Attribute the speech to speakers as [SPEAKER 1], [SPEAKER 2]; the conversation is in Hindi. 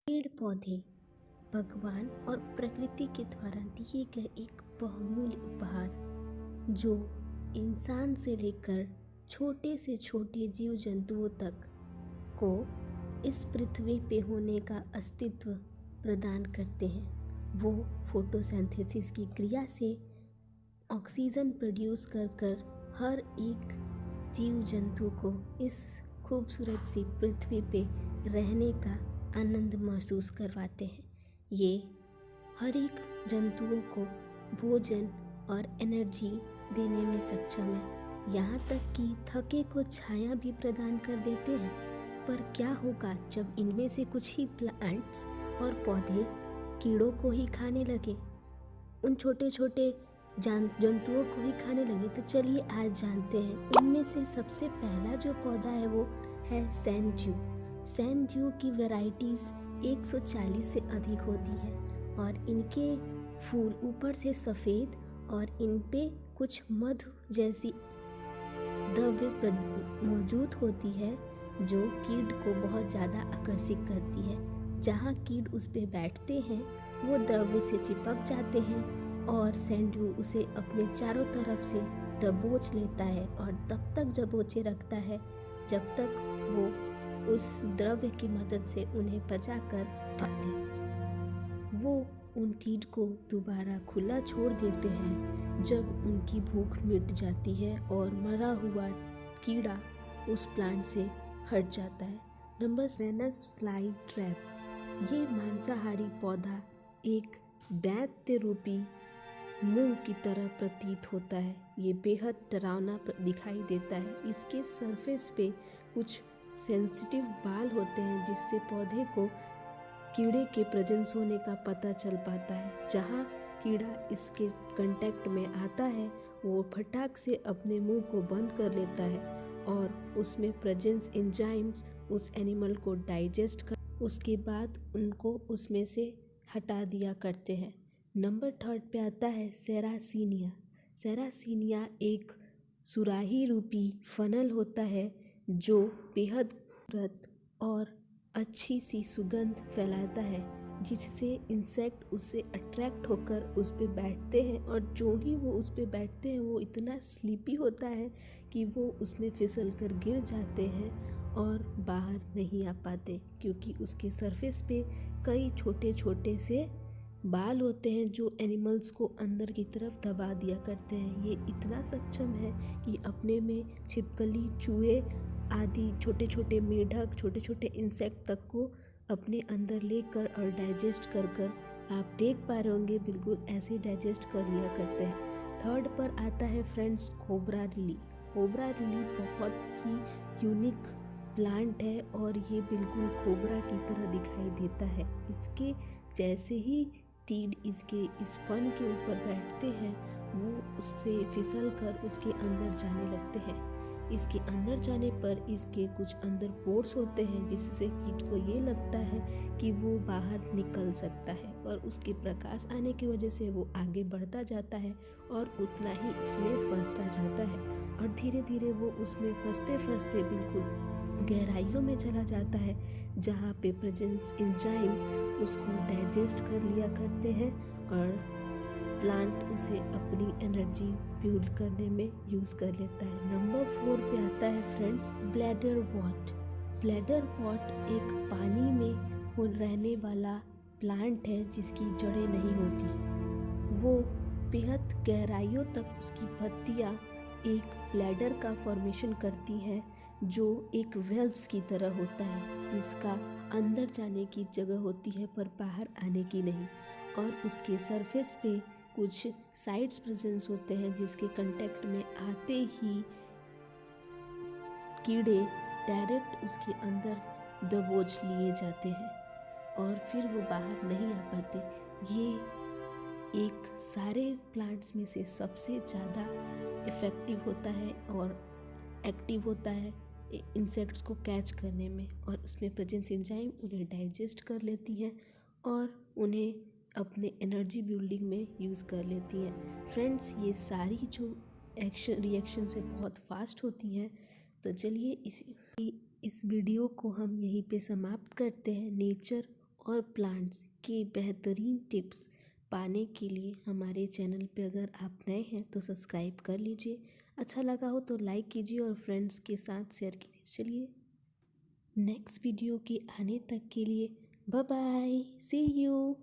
[SPEAKER 1] पेड़ पौधे भगवान और प्रकृति के द्वारा दिए गए एक बहुमूल्य उपहार जो इंसान से लेकर छोटे से छोटे जीव जंतुओं तक को इस पृथ्वी पे होने का अस्तित्व प्रदान करते हैं। वो फोटोसिंथेसिस की क्रिया से ऑक्सीजन प्रोड्यूस कर हर एक जीव जंतु को इस खूबसूरत सी पृथ्वी पे रहने का आनंद महसूस करवाते हैं। ये हर एक जंतुओं को भोजन और एनर्जी देने में सक्षम है, यहाँ तक कि थके को छाया भी प्रदान कर देते हैं। पर क्या होगा जब इनमें से कुछ ही प्लांट्स और पौधे कीड़ों को ही खाने लगे, उन छोटे छोटे जंतुओं को ही खाने लगे? तो चलिए आज जानते हैं। उनमें से सबसे पहला जो पौधा है वो है सैंड ड्यू। सैंड ड्यू की वैरायटीज़ 140 से अधिक होती है और इनके फूल ऊपर से सफ़ेद और इन पे कुछ मधु जैसी द्रव्य मौजूद होती है जो कीट को बहुत ज़्यादा आकर्षित करती है। जहाँ कीट उस पे बैठते हैं वो द्रव्य से चिपक जाते हैं और सैंड ड्यू उसे अपने चारों तरफ से दबोच लेता है और तब तक दबोचे रखता है जब तक वो उस द्रव्य की मदद से उन्हें पचाकर डाले। वो उन कीट को दोबारा खुला छोड़ देते हैं जब उनकी भूख मिट जाती है और मरा हुआ कीड़ा उस प्लांट से हट जाता है। Number Venus fly trap. ये मांसाहारी पौधा एक दैत्य रूपी मुंह की तरह प्रतीत होता है। ये बेहद डरावना दिखाई देता है। इसके सरफेस पे कुछ सेंसिटिव बाल होते हैं जिससे पौधे को कीड़े के प्रेजेंस होने का पता चल पाता है। जहाँ कीड़ा इसके कांटेक्ट में आता है वो फटाक से अपने मुंह को बंद कर लेता है और उसमें प्रेजेंस एंजाइम्स उस एनिमल को डाइजेस्ट कर उसके बाद उनको उसमें से हटा दिया करते हैं। नंबर 3 पे आता है सेरासीनिया। सेरासीनिया एक सुराही रूपी फनल होता है जो बेहद खूबसूरत और अच्छी सी सुगंध फैलाता है जिससे इंसेक्ट उससे अट्रैक्ट होकर उस पे बैठते हैं और जो ही वो उस पे बैठते हैं वो इतना स्लीपी होता है कि वो उसमें फिसल कर गिर जाते हैं और बाहर नहीं आ पाते क्योंकि उसके सरफेस पे कई छोटे छोटे से बाल होते हैं जो एनिमल्स को अंदर की तरफ दबा दिया करते हैं। ये इतना सक्षम है कि अपने में छिपकली, चूहे आदि छोटे छोटे मेढक, छोटे छोटे इंसेक्ट तक को अपने अंदर लेकर और डाइजेस्ट कर आप देख पा रहे होंगे बिल्कुल ऐसे डाइजेस्ट कर लिया करते हैं। 3 पर आता है friends cobra lily. Cobra lily बहुत ही यूनिक प्लांट है और ये बिल्कुल कोबरा की तरह दिखाई देता है। इसके जैसे ही कीट इसके इस फन के ऊपर बैठते हैं वो उससे फिसल कर उसके अंदर जाने लगते हैं। इसके अंदर जाने पर इसके कुछ अंदर पोर्स होते हैं जिससे कीट को ये लगता है कि वो बाहर निकल सकता है और उसके प्रकाश आने की वजह से वो आगे बढ़ता जाता है और उतना ही उसमें फंसता जाता है और धीरे धीरे वो उसमें फंसते फंसते बिल्कुल गहराइयों में चला जाता है जहाँ पे प्रेजेंस एंजाइम्स उसको डाइजेस्ट कर लिया करते हैं और प्लांट उसे अपनी एनर्जी फ्यूल करने में यूज़ कर लेता है। नंबर 4 पे आता है friends bladder what. Bladder what एक पानी में रहने वाला प्लांट है जिसकी जड़ें नहीं होती। वो बेहद गहराइयों तक उसकी पत्तियाँ एक ब्लैडर का फॉर्मेशन करती हैं जो एक वेल्व्स की तरह होता है जिसका अंदर जाने की जगह होती है पर बाहर आने की नहीं और उसके सरफेस पे कुछ साइड्स प्रेजेंस होते हैं जिसके कांटेक्ट में आते ही कीड़े डायरेक्ट उसके अंदर दबोच लिए जाते हैं और फिर वो बाहर नहीं आ पाते। ये एक सारे प्लांट्स में से सबसे ज़्यादा इफ़ेक्टिव होता है और एक्टिव होता है इंसेक्ट्स को कैच करने में और उसमें प्रेजेंस एंजाइम उन्हें डाइजेस्ट कर लेती हैं और उन्हें अपने एनर्जी बिल्डिंग में यूज़ कर लेती हैं। फ्रेंड्स ये सारी जो रिएक्शन से बहुत फास्ट होती हैं। तो चलिए इस वीडियो को हम यहीं पे समाप्त करते हैं। नेचर और प्लांट्स की बेहतरीन टिप्स पाने के लिए हमारे चैनल पे अगर आप नए हैं तो सब्सक्राइब कर लीजिए। अच्छा लगा हो तो लाइक कीजिए और फ्रेंड्स के साथ शेयर कीजिए। चलिए नेक्स्ट वीडियो के आने तक के लिए बाय बाय, सी यू।